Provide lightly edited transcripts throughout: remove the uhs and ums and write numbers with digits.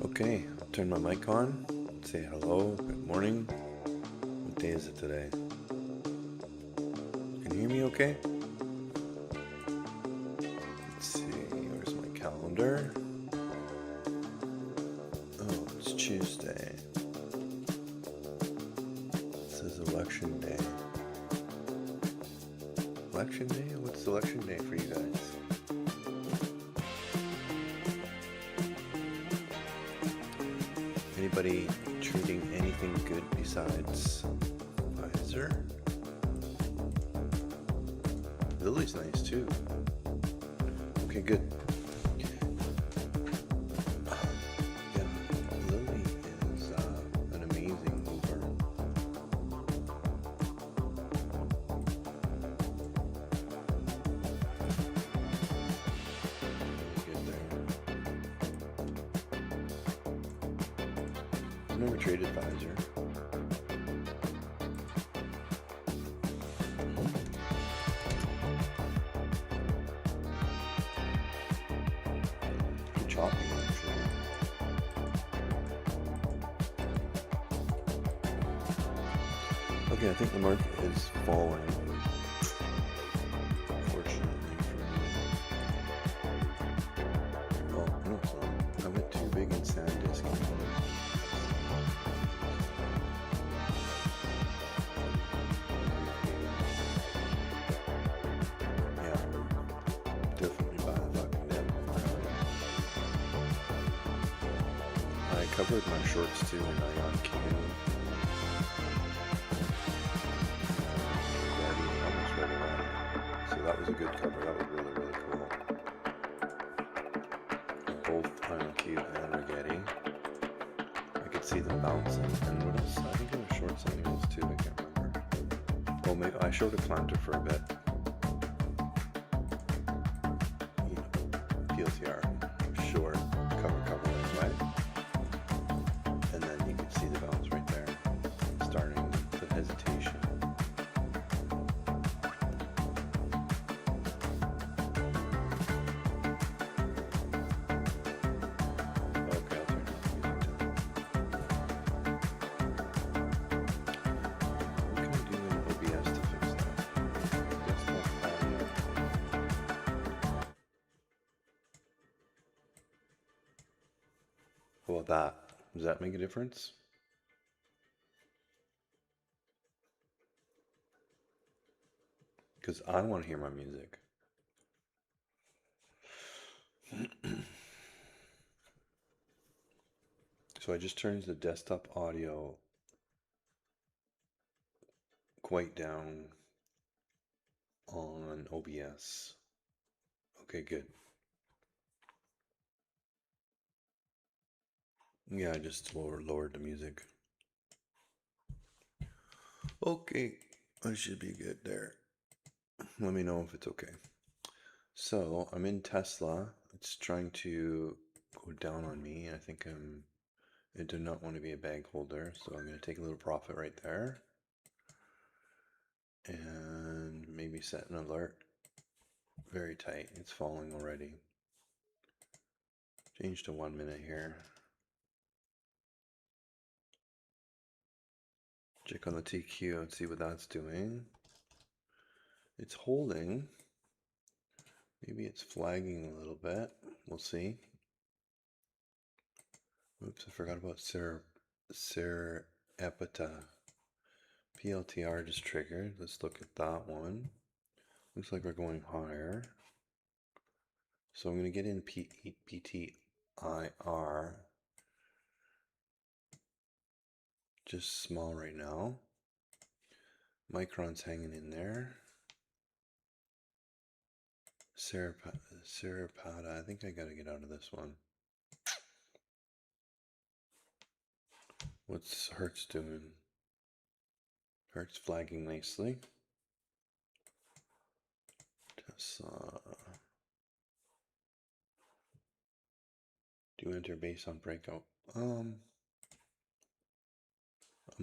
Okay, I'll turn my mic on, say hello, good morning. What day is it today? Can you hear me okay? Let's see, where's my calendar? Oh, it's Tuesday. This is election day. Election day? What's election day for you guys? Anybody treating anything good besides Pfizer? Lily's nice too. Okay, good. Yeah, Lily is an amazing mover. Really good there. I've never traded Pfizer. Good chopping, actually. Okay, I think the market is falling. Fortunately for me. Oh, no, it's not. I went too big in SanDisk. Yeah, definitely buy the fucking dip. I covered my shorts too in Ion Q. Almost right away. So that was a good cover. That was really, really cool. Both Ion Q and Rigetti. I could see them bouncing. And what else? I think I was short something else too. I can't remember. Oh, maybe I showed a planter for a bit. PLTR, short, cover this way. And then you can see the bounce right there, starting the hesitation. Okay, I'll turn it on. What can I do in OBS to fix that? Desktop audio. How about that? Does that make a difference? because I want to hear my music. So I just turned the desktop audio quite down on OBS. Okay, good. Yeah, I just lowered the music. Okay, I should be good there. Let me know if it's okay. So I'm in Tesla. It's trying to go down on me. I think I do not want to be a bag holder, so I'm going to take a little profit right there. And maybe set an alert. Very tight. It's falling already. Change to 1 minute here. Check on the TQ and see what that's doing. It's holding. Maybe it's flagging a little bit. We'll see. Oops, I forgot about Serapita. PLTR just triggered. Let's look at that one. Looks like we're going higher. So I'm going to get in PTIR. Just small right now. Micron's hanging in there. Serapata, I think I got to get out of this one. What's Hertz doing? Hertz flagging nicely. Tesla. Do enter base on breakout. I'm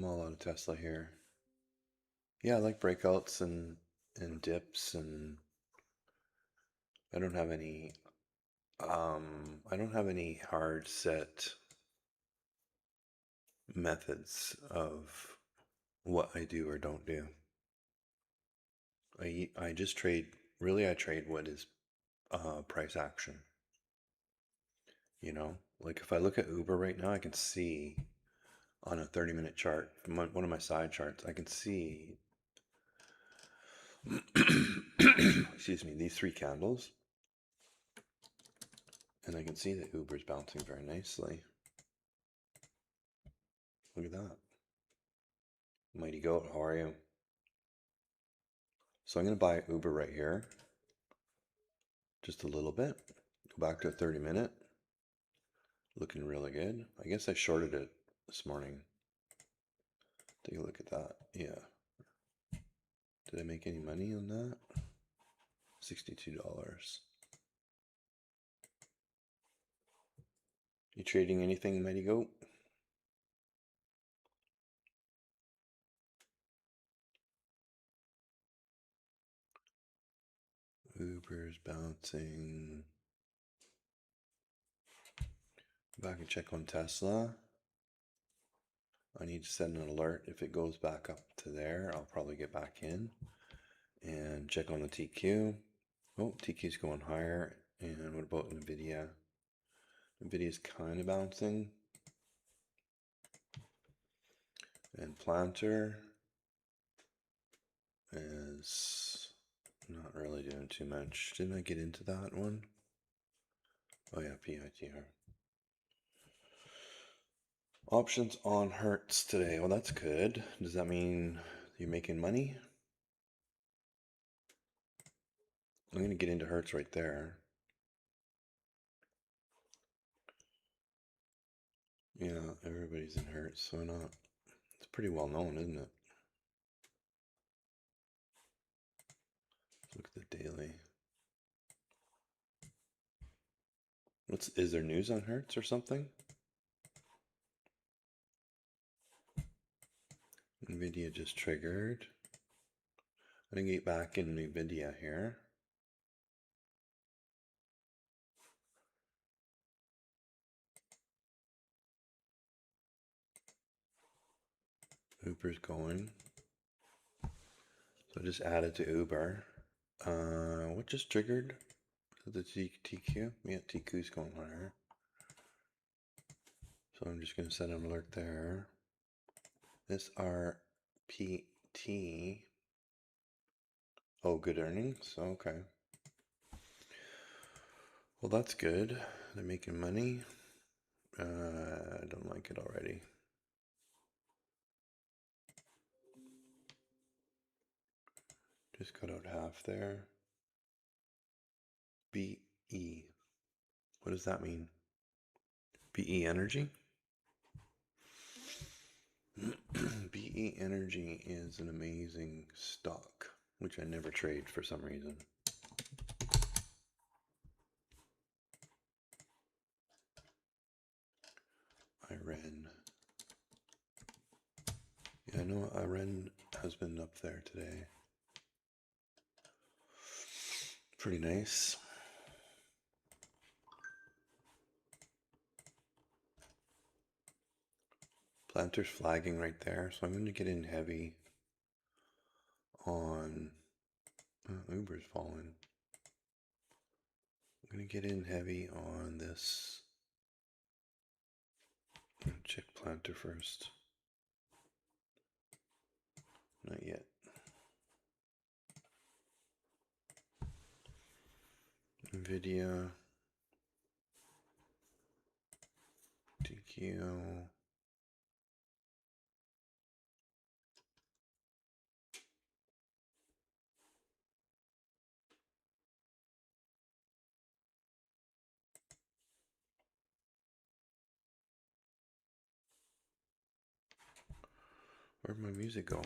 all out of Tesla here. Yeah, I like breakouts and dips, and I don't have any hard set methods of what I do or don't do. I just trade, really I trade what is price action. You know, like if I look at Uber right now, I can see on a 30-minute chart, one of my side charts, I can see, excuse me, these 3 candles. And I can see that Uber's bouncing very nicely. Look at that. Mighty Goat, how are you? So I'm going to buy Uber right here. Just a little bit. Go back to a 30-minute. Looking really good. I guess I shorted it this morning. Take a look at that. Yeah. Did I make any money on that? $62. You trading anything, Mighty Goat? Uber's bouncing. Back and check on Tesla. I need to set an alert. If it goes back up to there, I'll probably get back in. And check on the TQ. Oh, TQ's going higher. And what about NVIDIA? NVIDIA's kind of bouncing. And Planter is not really doing too much. Didn't I get into that one? Oh yeah, PITR. Options on Hertz today. Well, that's good. Does that mean you're making money? I'm going to get into Hertz right there. Yeah, everybody's in Hertz, so not. It's pretty well known, isn't it? Look at the daily. Is there news on Hertz or something? NVIDIA just triggered. I'm going to get back in NVIDIA here. Uber's going. So I just added to Uber. What just triggered? The TQ? Yeah, TQ's going higher. So I'm just going to set an alert there. This RPT Oh, good earnings. Okay. Well, that's good. They're making money. I don't like it already. Just cut out half there. BE. What does that mean? BE Energy? BE Energy is an amazing stock, which I never trade for some reason. IREN. Yeah, I know IREN has been up there today. Pretty nice. Planter's flagging right there, so I'm going to get in heavy on Uber's falling. I'm going to get in heavy on this. Check Planter first. Not yet. Nvidia. TKO. Where'd my music go?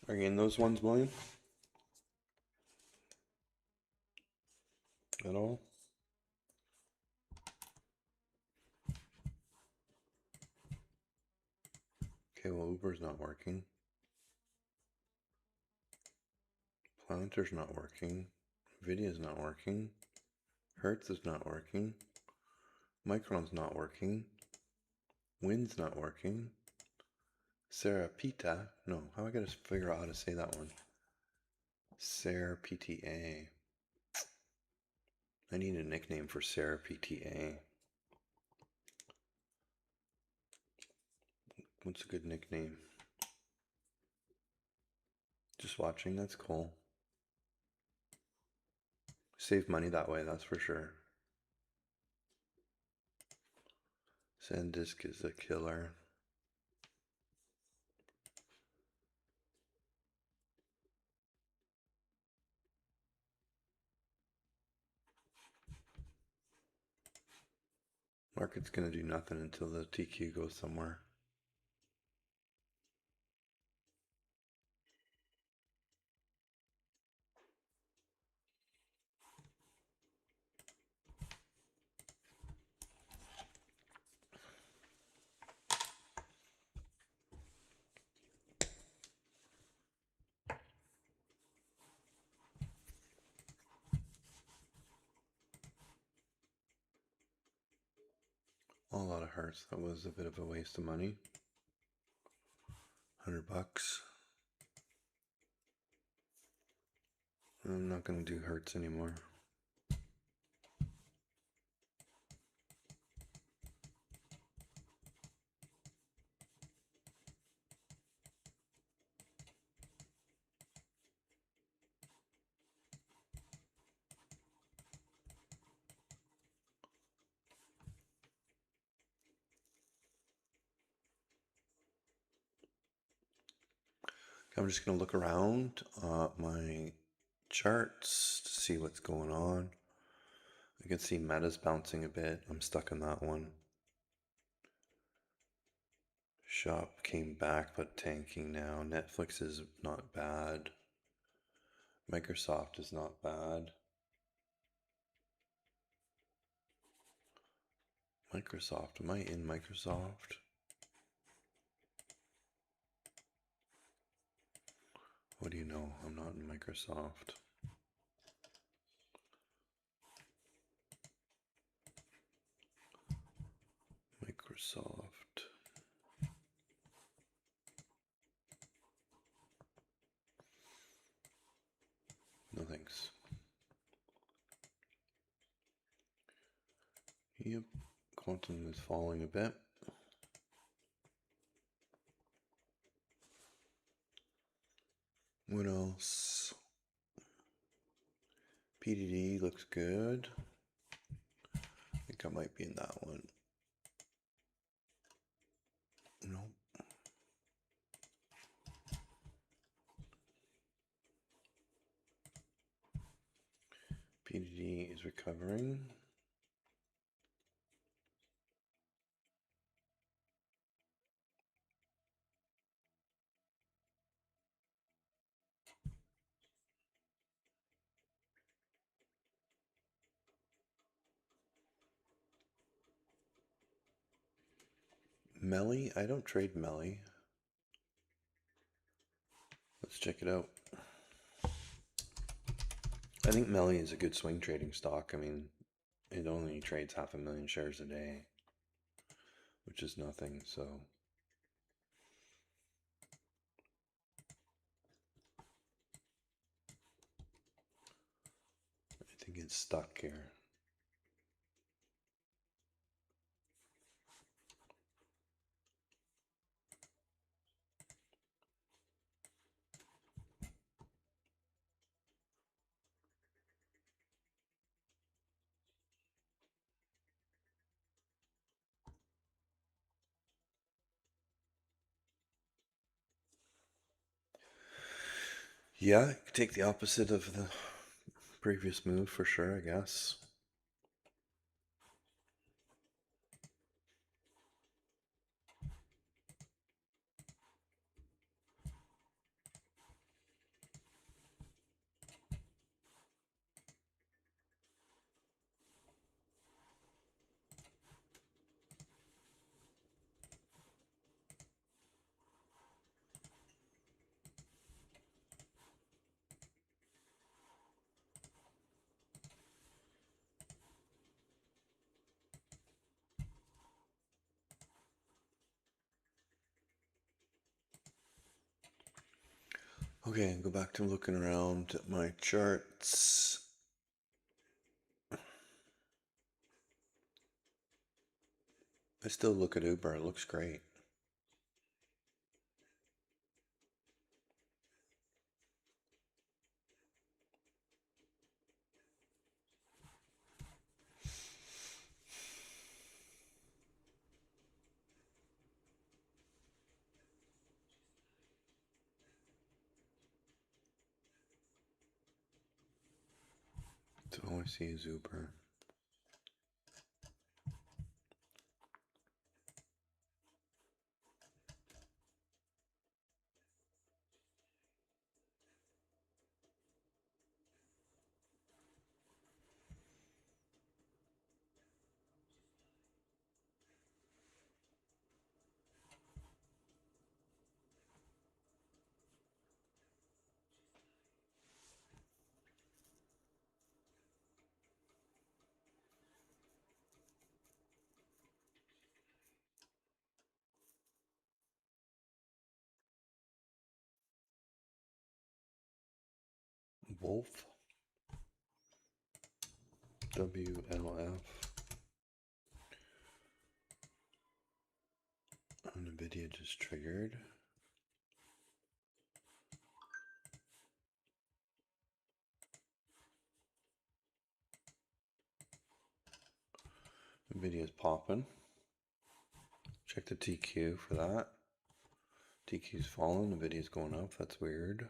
Are you in those ones, William? At all? Okay, well, Uber's not working. Planter's not working. Nvidia's not working. Hertz is not working. Micron's not working. Wind's not working. Serapita. No, how I gotta figure out how to say that one. Serapta. I need a nickname for Serapta. What's a good nickname? Just watching, that's cool. Save money that way, that's for sure. SanDisk is a killer. Market's gonna do nothing until the TQ goes somewhere. A lot of Hertz. That was a bit of a waste of money. $100. I'm not gonna do Hertz anymore. I'm just gonna look around my charts to see what's going on. I can see Meta's bouncing a bit. I'm stuck in that one. Shop came back but tanking now. Netflix is not bad. Microsoft is not bad. Microsoft, am I in Microsoft? What do you know? I'm not in Microsoft. Microsoft. Quantum is falling a bit. What else? PDD looks good. I think I might be in that one. No. PDD is recovering. Melly? I don't trade Melly. Let's check it out. I think Melly is a good swing trading stock. I mean, it only trades 500,000 shares a day, which is nothing, so. I think it's stuck here. Yeah, take the opposite of the previous move for sure, I guess. Okay, go back to looking around at my charts. I still look at Uber, it looks great. So all I see is Uber. Wolf. WLF. NVIDIA just triggered. NVIDIA's popping. Check the TQ for that. TQ's falling, NVIDIA's going up. That's weird.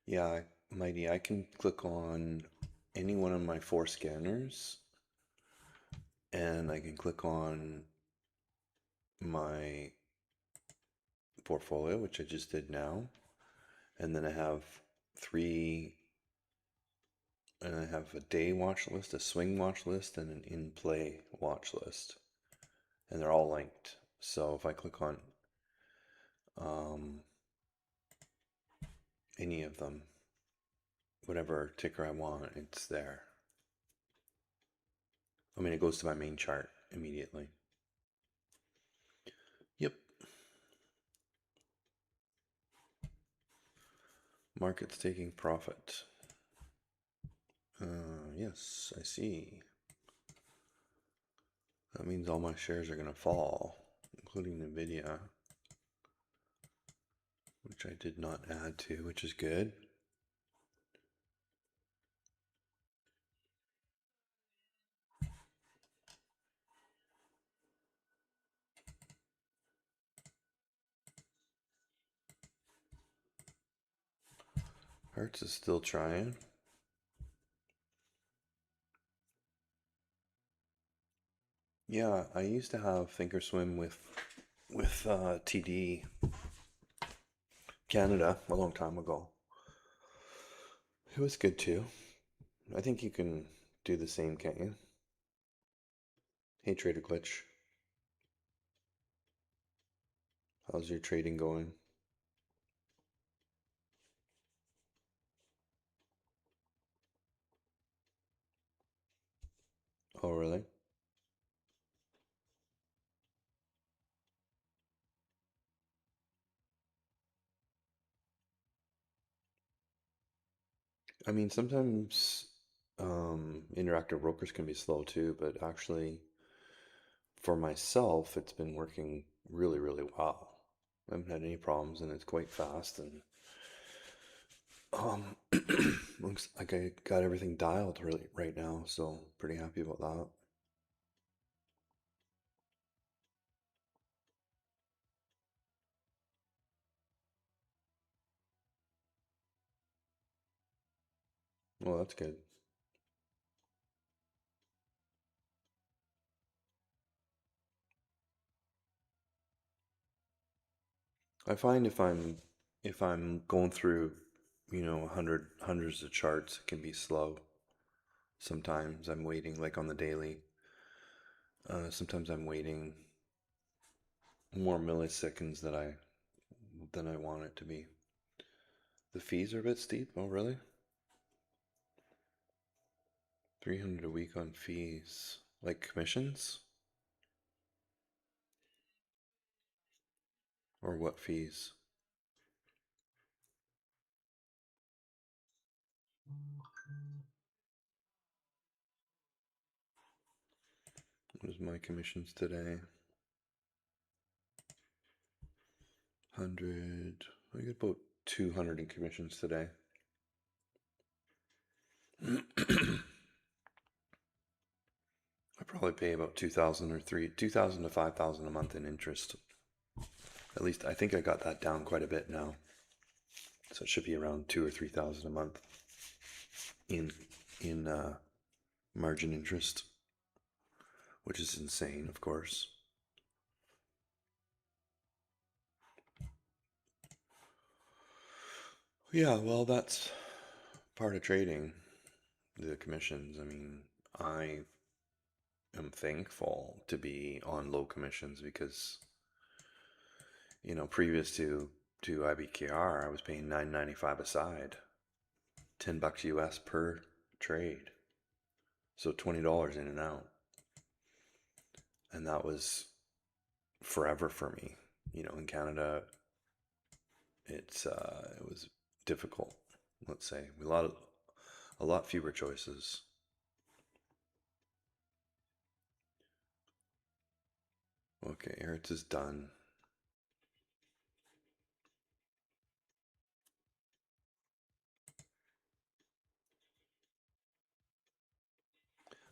Yeah, Mighty, I can click on any one of my 4 scanners and I can click on my portfolio, which I just did now. And then I have 3, and I have a day watch list, a swing watch list, and an in play watch list. And they're all linked. So if I click on any of them. Whatever ticker I want, it's there. I mean, it goes to my main chart immediately. Yep. Market's taking profit. Yes, I see. That means all my shares are going to fall, including NVIDIA, which I did not add to, which is good. Hertz is still trying. Yeah, I used to have Thinkorswim with TD Canada a long time ago. It was good too. I think you can do the same, can't you? Hey, Trader Glitch. How's your trading going? Oh, really? I mean, sometimes interactive brokers can be slow too, but actually, for myself, it's been working really, really well. I haven't had any problems, and it's quite fast. And um, looks like I got everything dialed really right now, so pretty happy about that. Well, that's good. I find if I'm going through, hundreds of charts, it can be slow. Sometimes I'm waiting, like on the daily. Sometimes I'm waiting more milliseconds than I want it to be. The fees are a bit steep. Oh, really? 300 a week on fees, like commissions, or what fees? What was my commissions today? 100. I got about 200 in commissions today. I probably pay about 2,000 to 5,000 a month in interest. At least I think I got that down quite a bit now. So it should be around 2 or 3,000 a month in in margin interest, which is insane, of course. Yeah, well, that's part of trading, the commissions. I mean, I am thankful to be on low commissions because, previous to IBKR, I was paying 9.95 a side, $10 US per trade. So $20 in and out. And that was forever for me. In Canada, it was difficult, let's say. A lot fewer choices. Okay, Hertz is done.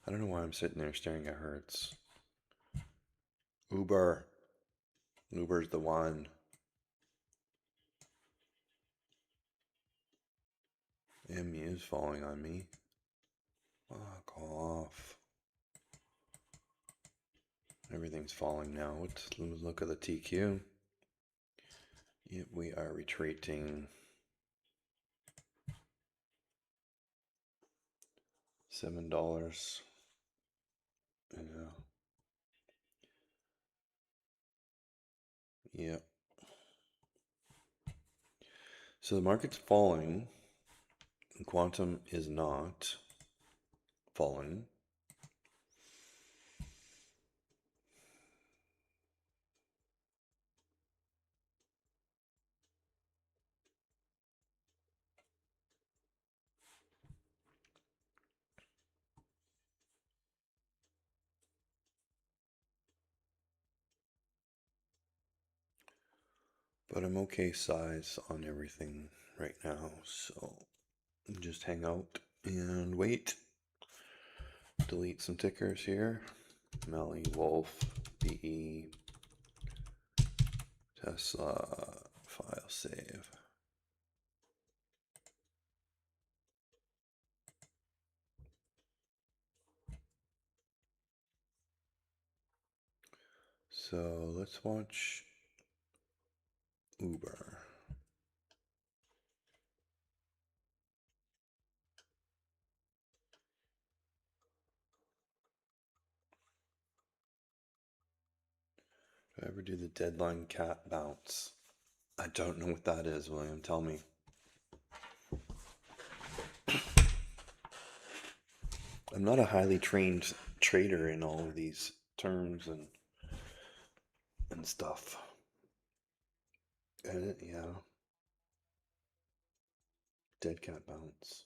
I don't know why I'm sitting there staring at Hertz. Uber. Uber's the one. MU is falling on me. Fuck off. Everything's falling now. Let's look at the TQ. Yep, we are retreating. $7. Yeah. Yep. So the market's falling, and quantum is not falling. But I'm okay size on everything right now, so just hang out and wait. Delete some tickers here. Melly, Wolf, BE, Tesla, file save. So let's watch Uber. Do I ever do the deadline cat bounce? I don't know what that is, William. Tell me. I'm not a highly trained trader in all of these terms and stuff. Yeah, dead cat bounce.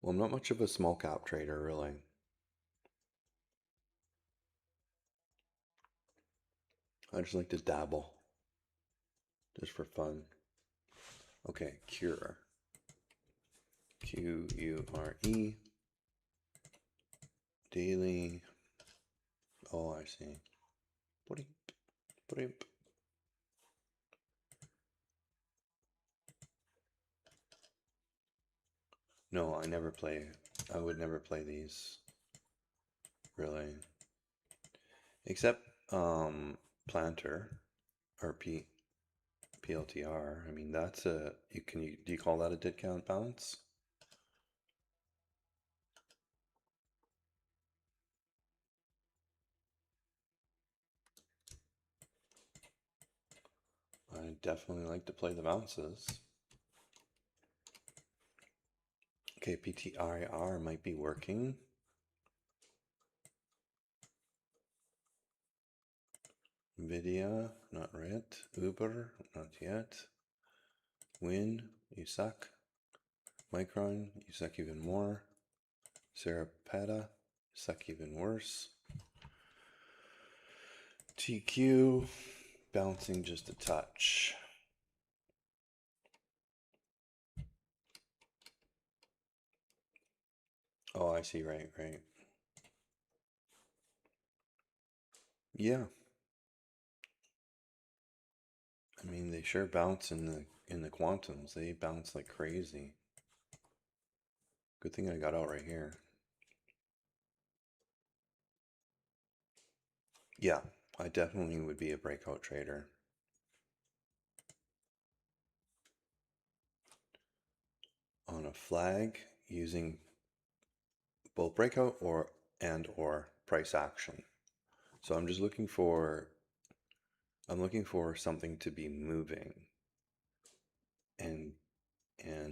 Well, I'm not much of a small cap trader, really. I just like to dabble, just for fun. Okay, Cure. Qure. Daily. Oh, I see. Bleep, bleep. No, I never play. I would never play these, really. Except Planter or PLTR. I mean, that's a do you call that a dead count bounce? I definitely like to play the bounces. Okay, PTIR might be working. Nvidia, not right. Uber, not yet. Win, you suck. Micron, you suck even more. Serapeta, suck even worse. TQ, bouncing just a touch. Oh, I see, right. Yeah. I mean, they sure bounce in the quantums. They bounce like crazy. Good thing I got out right here. Yeah, I definitely would be a breakout trader. On a flag using both breakout or price action. So I'm looking for something to be moving. And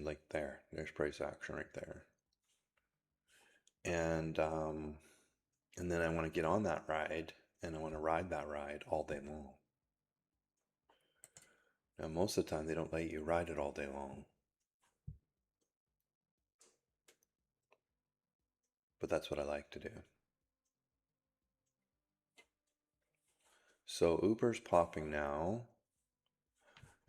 like there's price action right there. And then I want to get on that ride and I want to ride that ride all day long. Now most of the time they don't let you ride it all day long. But that's what I like to do. So Uber's popping now.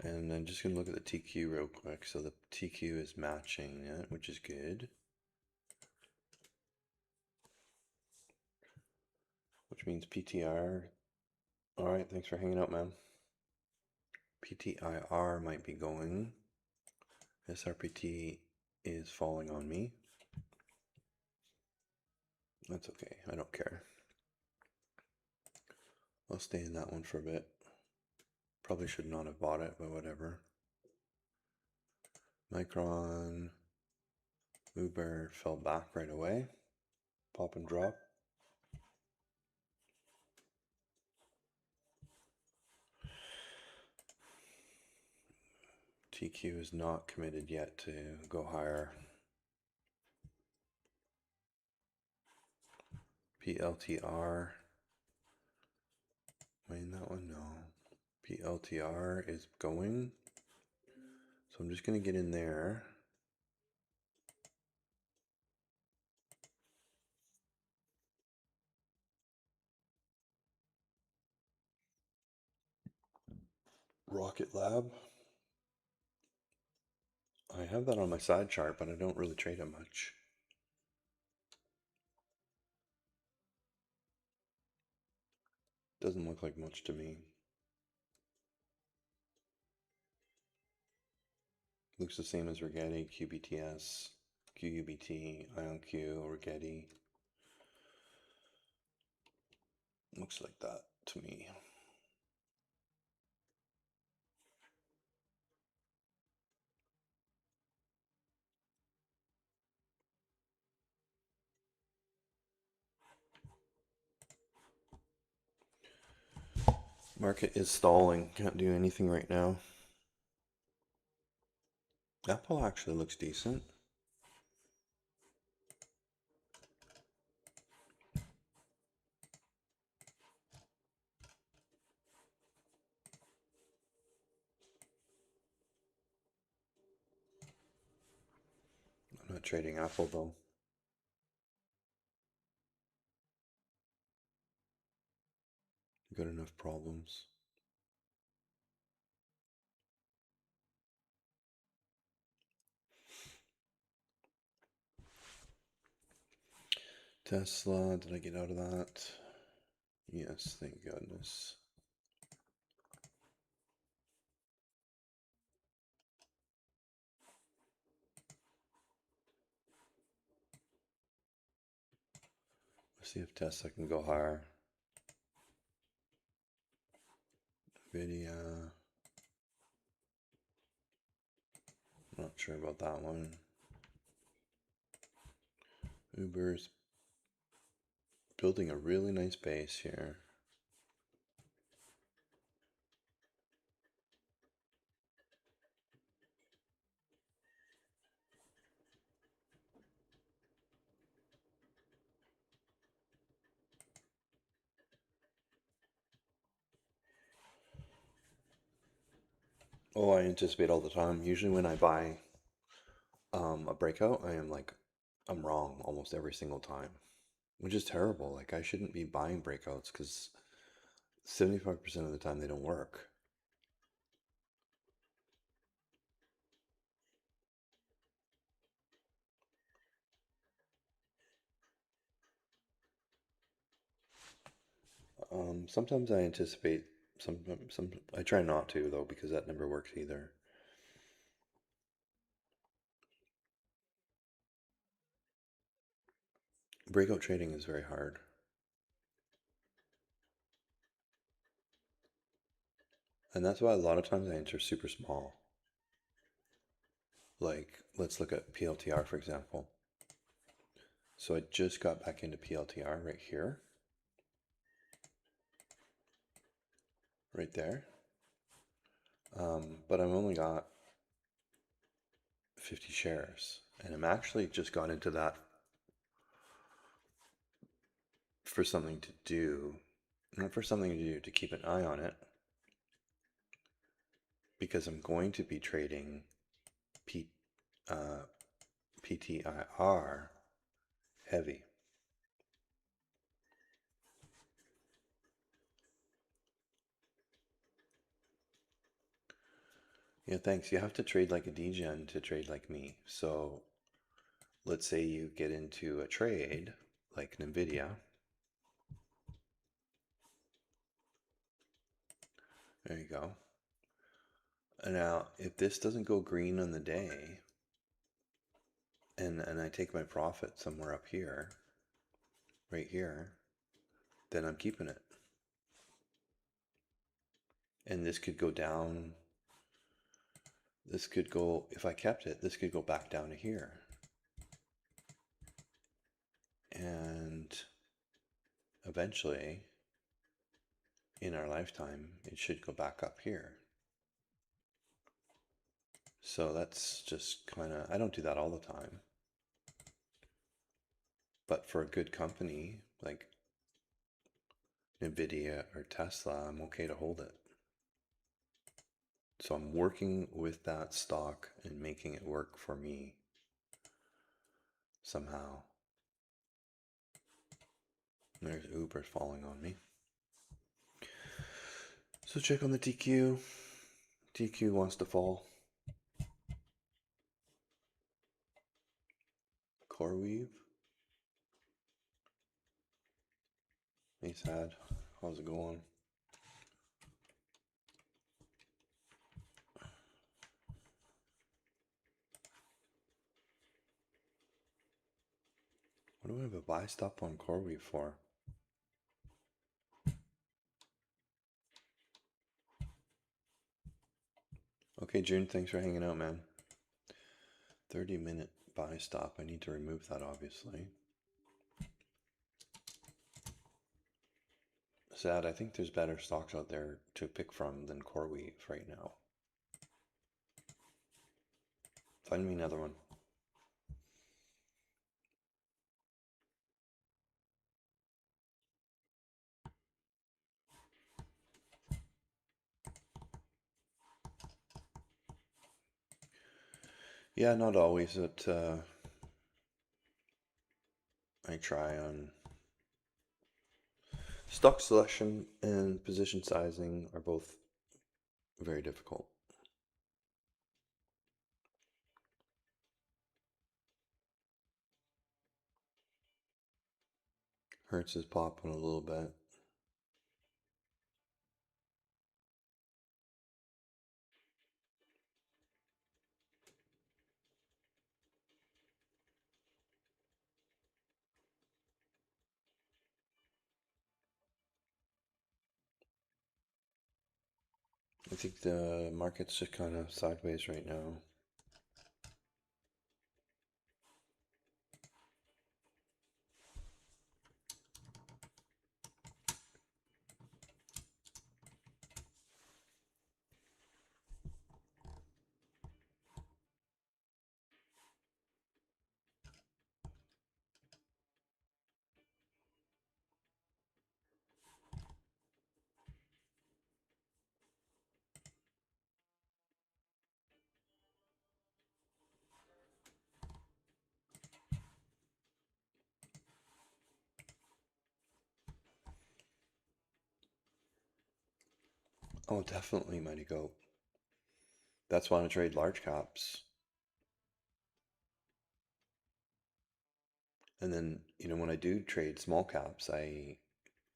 And I'm just going to look at the TQ real quick. So the TQ is matching it, which is good. Which means PTR. All right, thanks for hanging out, man. PTIR might be going. SRPT is falling on me. That's okay. I don't care. I'll stay in that one for a bit. Probably should not have bought it, but whatever. Micron. Uber fell back right away. Pop and drop. TQ is not committed yet to go higher. PLTR. Wait, that one, no. PLTR is going. So I'm just going to get in there. Rocket Lab. I have that on my side chart, but I don't really trade it much. Doesn't look like much to me. Looks the same as Rigetti, QBTS, QUBT, IonQ, Rigetti. Looks like that to me. Market is stalling. Can't do anything right now. Apple actually looks decent. I'm not trading Apple though. Got enough problems. Tesla, did I get out of that? Yes, thank goodness. Let's see if Tesla can go higher. Nvidia. Not sure about that one. Uber's building a really nice base here. Oh, I anticipate all the time. Usually when I buy a breakout, I'm wrong almost every single time, which is terrible. Like I shouldn't be buying breakouts because 75% of the time they don't work. Sometimes I anticipate, some I try not to though because that never works either. Breakout trading is very hard. And that's why a lot of times I enter super small. Like, let's look at PLTR for example. So I just got back into PLTR right here. Right there. But I've only got 50 shares. And I'm actually just got into that for something to do. Not for something to do, to keep an eye on it. Because I'm going to be trading PTIR heavy. Yeah, thanks. You have to trade like a degen to trade like me. So let's say you get into a trade like Nvidia. There you go. And now, if this doesn't go green on the day, and I take my profit somewhere up here, right here, then I'm keeping it. And this could go down. This could go, if I kept it, this could go back down to here. And eventually, in our lifetime, it should go back up here. So that's just kind of, I don't do that all the time. But for a good company like Nvidia or Tesla, I'm okay to hold it. So I'm working with that stock and making it work for me somehow. There's Uber falling on me. So check on the TQ. TQ wants to fall. CoreWeave. Hey, sad. How's it going? What do I have a buy stop on CoreWeave for? Okay, June, thanks for hanging out, man. 30-minute buy stop. I need to remove that, obviously. Sad, I think there's better stocks out there to pick from than CoreWeave right now. Find me another one. Yeah, not always that I try on. Stock selection and position sizing are both very difficult. Hertz is popping a little bit. I think the market's just kind of sideways right now. Oh, definitely, Mighty Goat. That's why I trade large caps. And then, when I do trade small caps,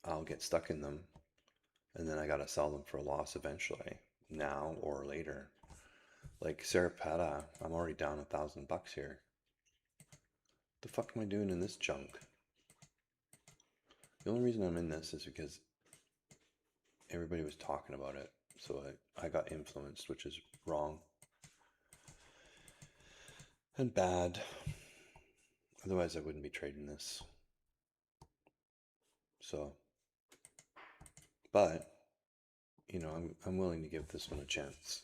I'll get stuck in them. And then I gotta sell them for a loss eventually, now or later. Like Serapeta, I'm already down $1,000 here. The fuck am I doing in this junk? The only reason I'm in this is because everybody was talking about it. So I got influenced, which is wrong and bad. Otherwise, I wouldn't be trading this. So, but, I'm willing to give this one a chance.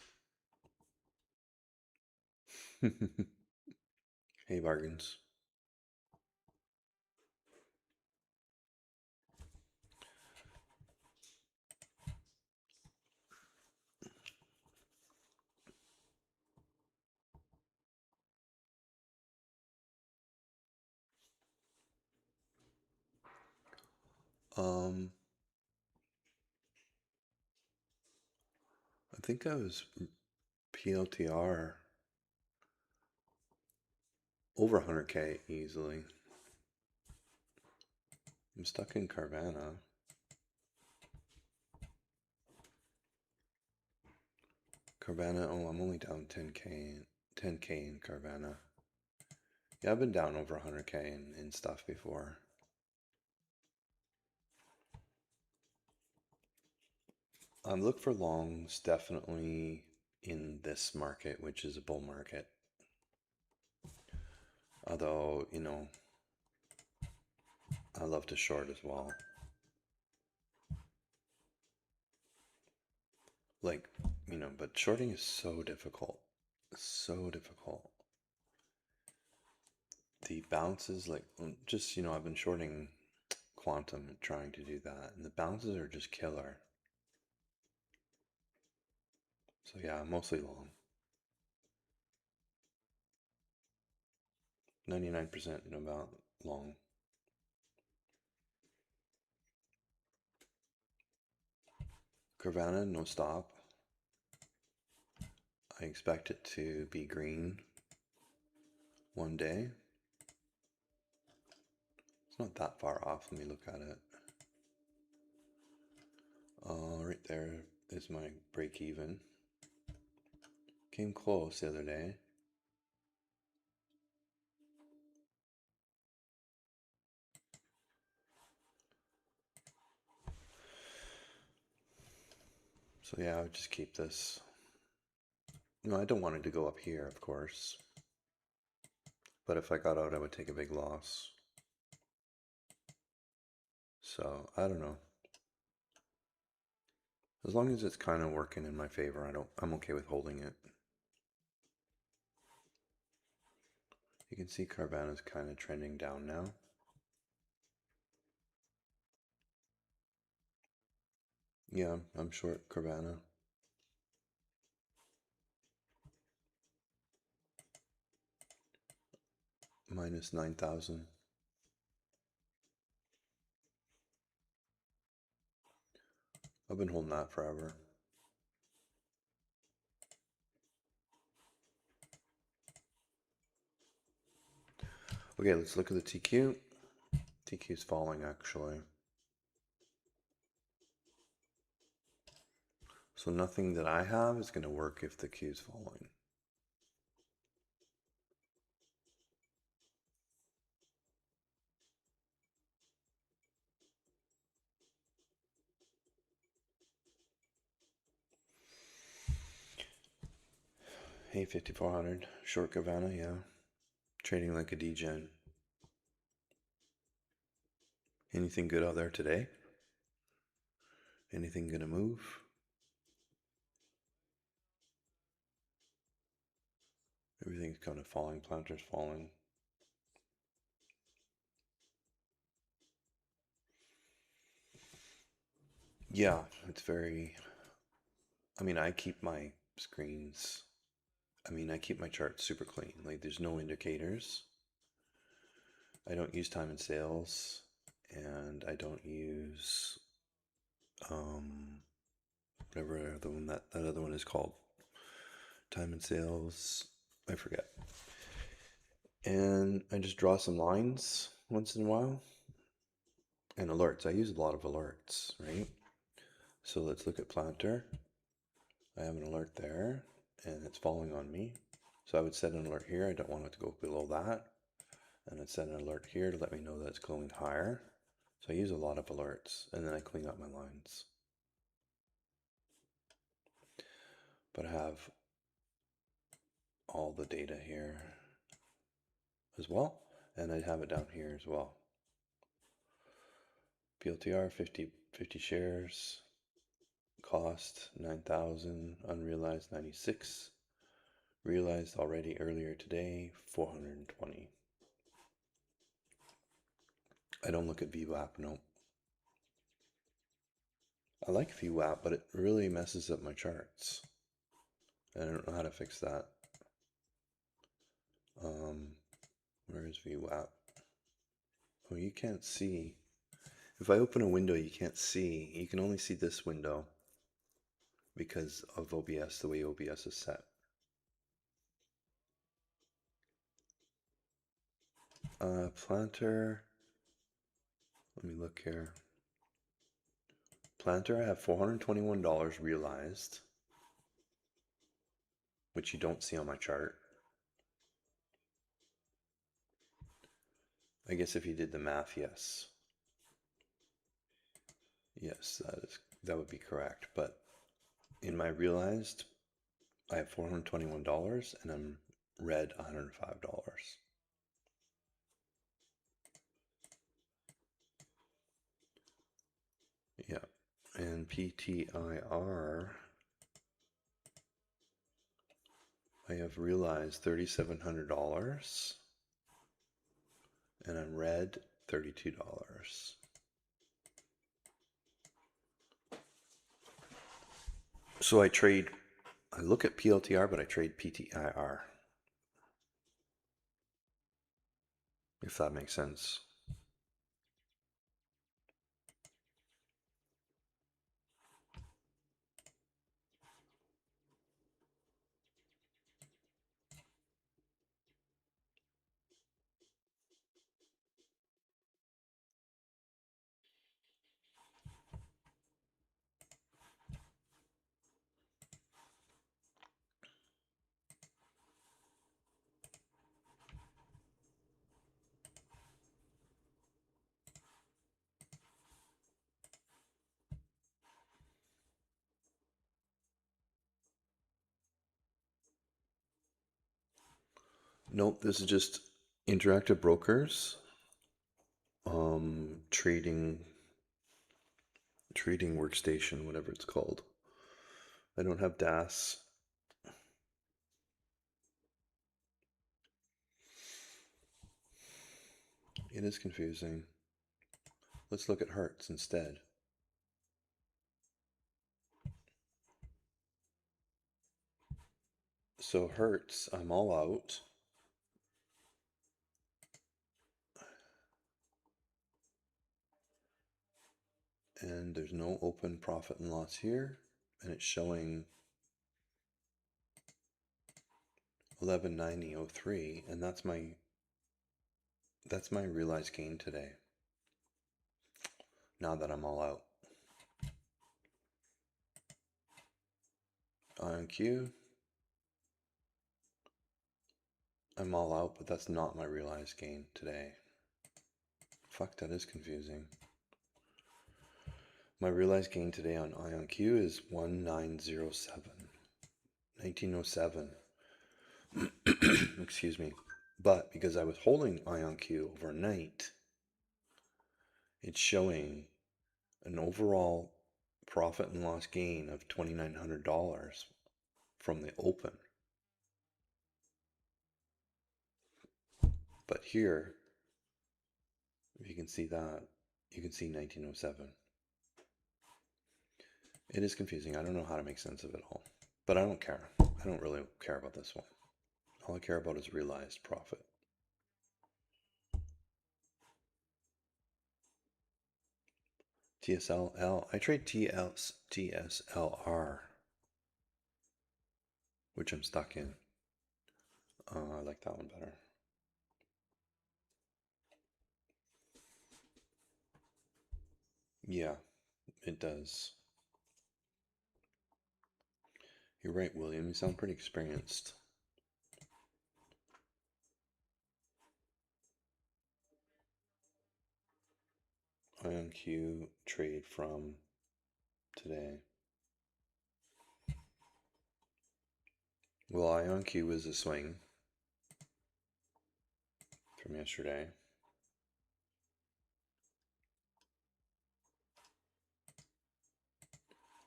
Hey, bargains. Um, I think I was PLTR over 100K easily. I'm stuck in Carvana. Carvana, oh, I'm only down 10K in Carvana. Yeah, I've been down over 100K in stuff before. Look for longs definitely in this market, which is a bull market. Although, I love to short as well. Like, but shorting is so difficult. So difficult. The bounces, like, just, I've been shorting Quantum and trying to do that, and the bounces are just killer. So yeah, mostly long. 99% about long. Carvana, no stop. I expect it to be green one day. It's not that far off. Let me look at it. Right there is my break even. Came close the other day. So yeah, I would just keep this. No, I don't want it to go up here, of course. But if I got out, I would take a big loss. So I don't know. As long as it's kind of working in my favor, I'm okay with holding it. You can see Carvana's kind of trending down now. Yeah, I'm short Carvana. Minus 9,000. I've been holding that forever. Okay, let's look at the TQ. TQ is falling actually. So nothing that I have is going to work if the Q is falling. Hey, 5400. Short Carvana, yeah. Trading like a degen. Anything good out there today? Anything gonna move? Everything's kind of falling. Planter's falling. Yeah, it's very. I keep my screens. I keep my charts super clean. Like, there's no indicators. I don't use time and sales, and I don't use whatever the one that other one is called. Time and sales. I forget. And I just draw some lines once in a while. And alerts. I use a lot of alerts, right? So let's look at Planter. I have an alert there, and it's falling on me. So I would set an alert here. I don't want it to go below that. And I'd set an alert here to let me know that it's going higher. So I use a lot of alerts, and then I clean up my lines. But I have all the data here as well, and I have it down here as well. PLTR 50 shares, cost 9,000, unrealized 96, realized already earlier today 420. I don't look at VWAP, no. I like VWAP, but it really messes up my charts. I don't know how to fix that. Where is VWAP? Oh, you can't see. If I open a window, you can't see. You can only see this window because of OBS, the way OBS is set. Planter. Let me look here. Planter, I have $421 realized, which you don't see on my chart. I guess if you did the math, yes. Yes, that would be correct. But in my realized, I have $421 and I'm red $105. Yeah. And PTIR, I have realized $3,700 and I'm red $32. So I look at PLTR, but I trade PTIR, if that makes sense. Nope, this is just Interactive Brokers, trading workstation, whatever it's called. I don't have DAS. It is confusing. Let's look at Hertz instead. So Hertz, I'm all out. And there's no open profit and loss here. And it's showing 1190.03, and that's my realized gain today. Now that I'm all out. IonQ, I'm all out, but that's not my realized gain today. Fuck, that is confusing. My realized gain today on IonQ is 1907. Excuse me. But because I was holding IonQ overnight, it's showing an overall profit and loss gain of $2,900 from the open. But here, if you can see that, you can see 1907. It is confusing. I don't know how to make sense of it all. But I don't care. I don't really care about this one. All I care about is realized profit. TSLL. I trade TSLR, which I'm stuck in. I like that one better. Yeah, it does. You're right, William. You sound pretty experienced. IonQ trade from today. Well, IonQ was a swing from yesterday.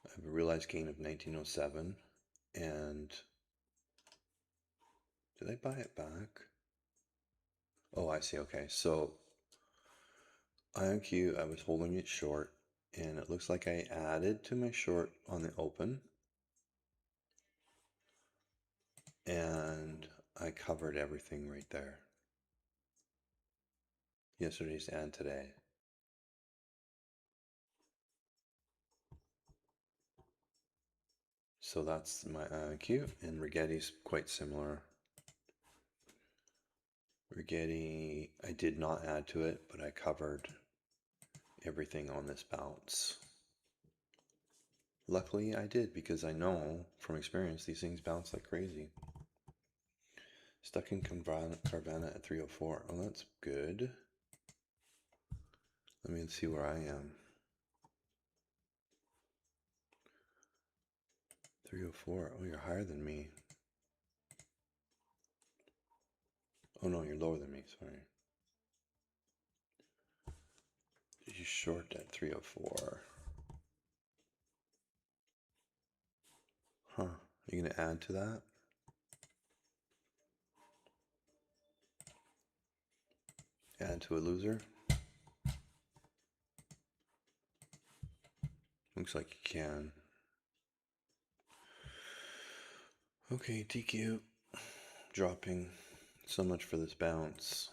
I have a realized gain of 1907. And did I buy it back? Oh, I see. Okay. So IonQ, I was holding it short, and it looks like I added to my short on the open. And I covered everything right there. Yesterday's and today. So that's my IonQ, and Rigetti's quite similar. Rigetti, I did not add to it, but I covered everything on this bounce. Luckily I did, because I know from experience these things bounce like crazy. Stuck in Carvana at 304. Oh, that's good. Let me see where I am. 304. Oh, you're higher than me. Oh no, you're lower than me, sorry. You short at 304. Huh. Are you gonna add to that? Add to a loser. Looks like you can. Okay, TQ. Dropping. So much for this bounce.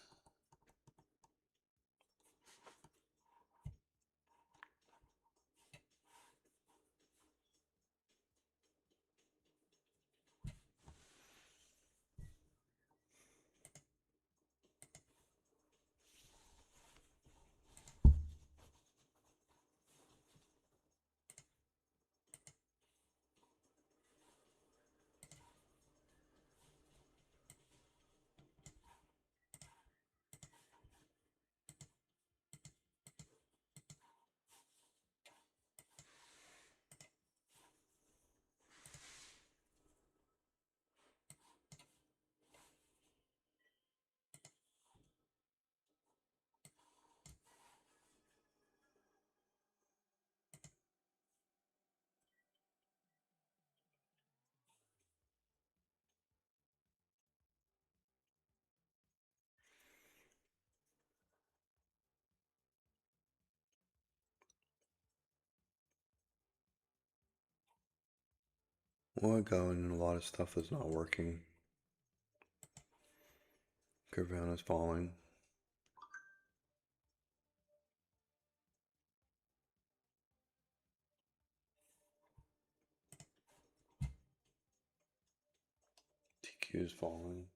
Well, I go and a lot of stuff is not working. Carvana's falling. TQ is falling.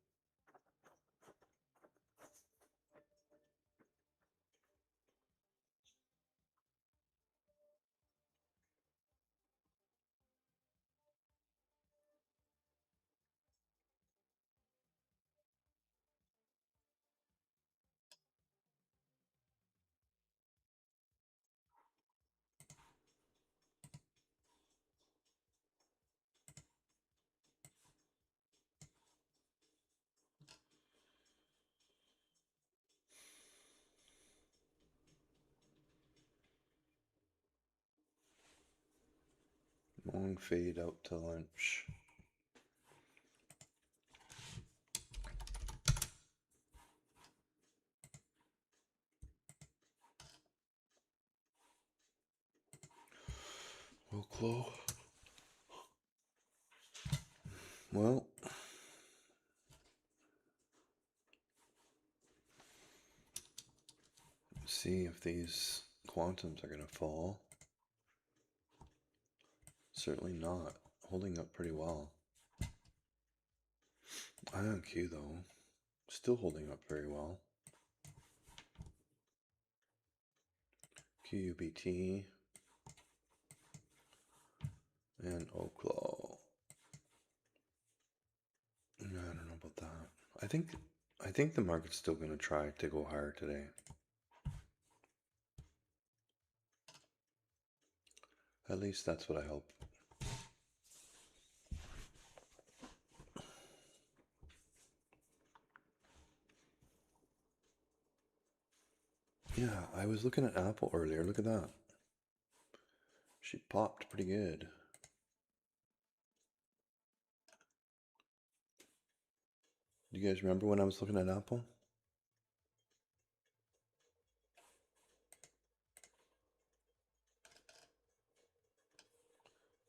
Long fade out to lunch. Close. Well, see if these quantums are going to fall. Certainly not. Holding up pretty well. IonQ though, still holding up very well. QUBT and Oklo. I don't know about that. I think the market's still going to try to go higher today. At least that's what I hope. Yeah, I was looking at Apple earlier. Look at that. She popped pretty good. Do you guys remember when I was looking at Apple?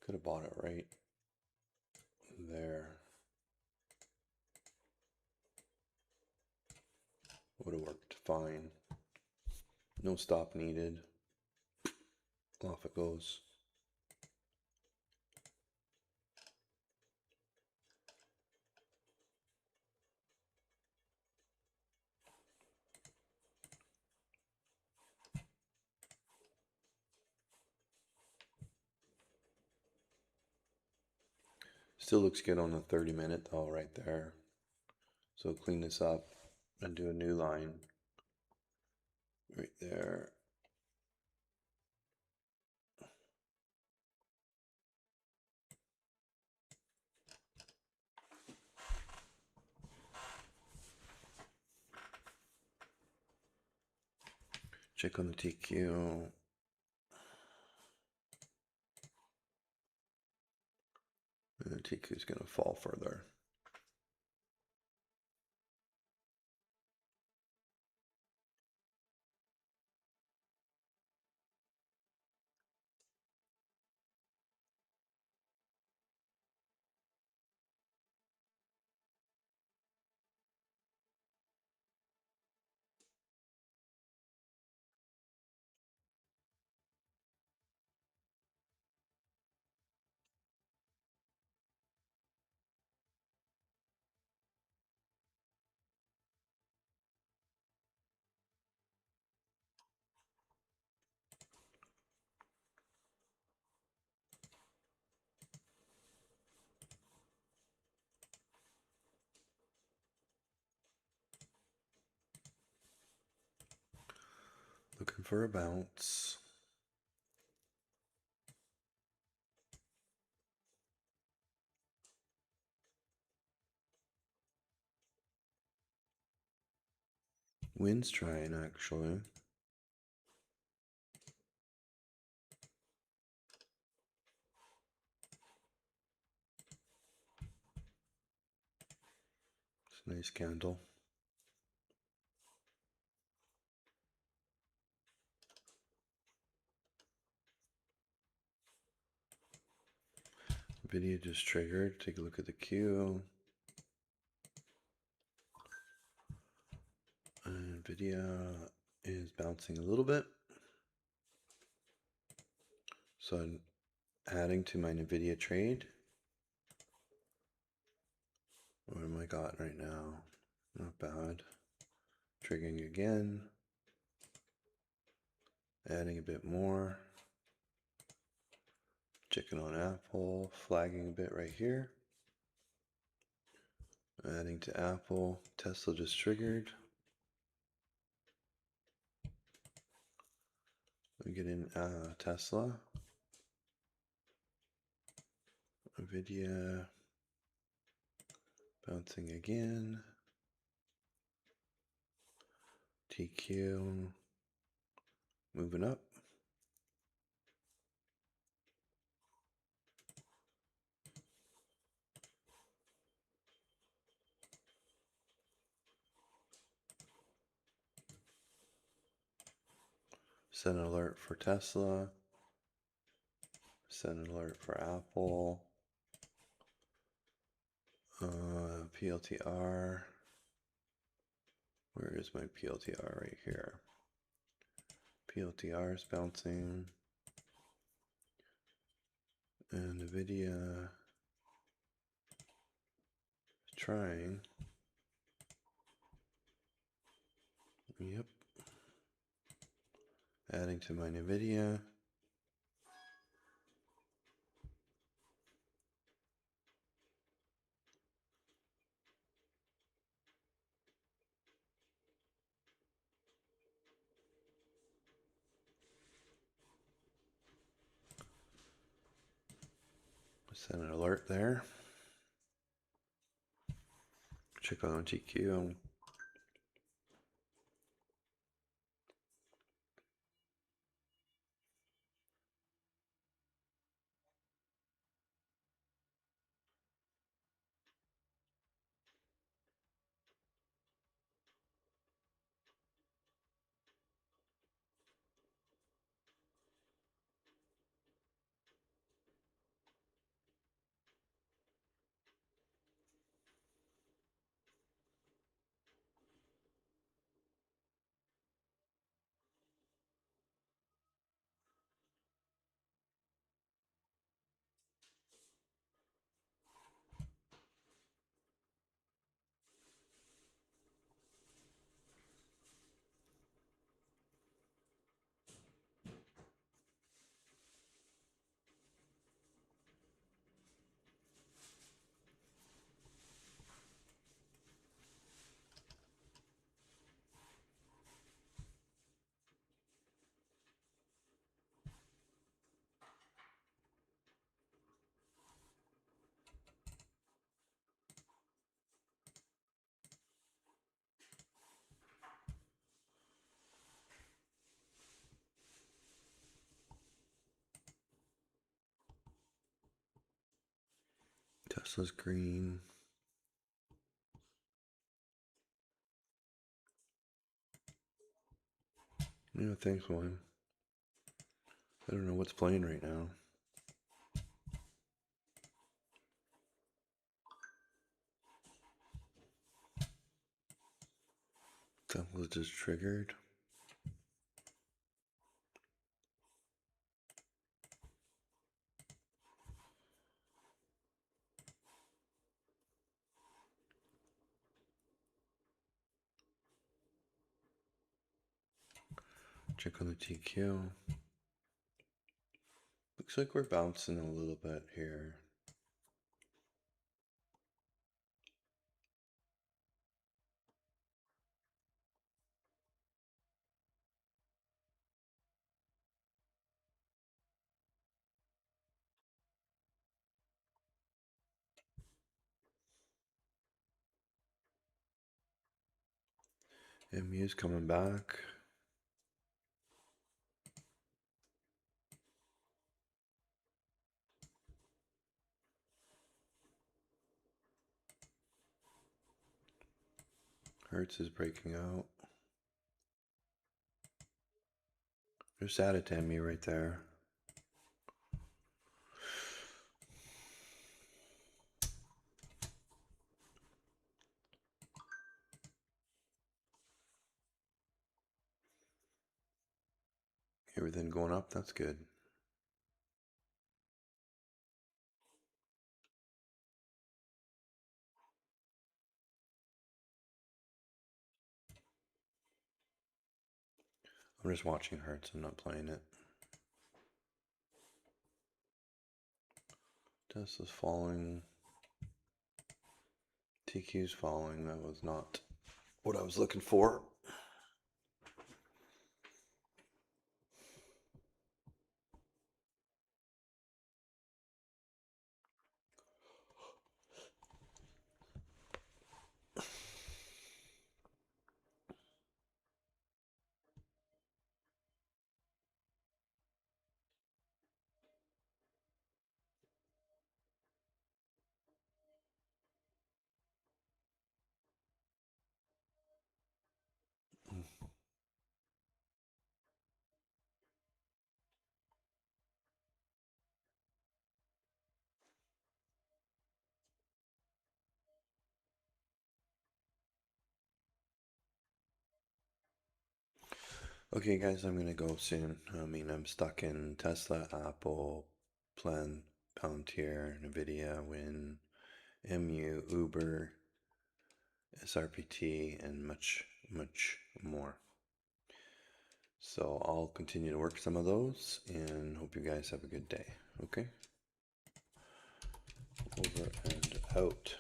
Could have bought it right there. Would have worked fine. No stop needed. Off it goes. Still looks good on the 30-minute though, right there. So clean this up and do a new line right there. Check on the TQ. And the TQ is going to fall further. for a bounce. Wind's trying actually. It's a nice candle. Video just triggered. Take a look at the queue. And Nvidia is bouncing a little bit. So I'm adding to my Nvidia trade. What am I got right now? Not bad. Triggering again. Adding a bit more. Checking on Apple. Flagging a bit right here. Adding to Apple. Tesla just triggered. We get in Tesla. Nvidia. Bouncing again. TQ. Moving up. Set an alert for Tesla. Set an alert for Apple. PLTR. Where is my PLTR? Right here. PLTR is bouncing. And Nvidia is trying. Yep. Adding to my Nvidia. Set an alert there. Check on TQ. Tesla's green. Yeah, thanks, one. I don't know what's playing right now. Tesla's just triggered. Check on the TQ. Looks like we're bouncing a little bit here. MU's coming back. Hertz is breaking out. Just added to MU right there. Everything going up, that's good. I'm just watching Hertz, I'm not playing it. Tesla's falling. TQ's falling. That was not what I was looking for. Okay, guys, I'm gonna go soon. I mean, I'm stuck in Tesla, Apple, Plan, Palantir, Nvidia, Win, MU, Uber, SRPT, and much, much more. So I'll continue to work some of those and hope you guys have a good day. Okay? Over and out.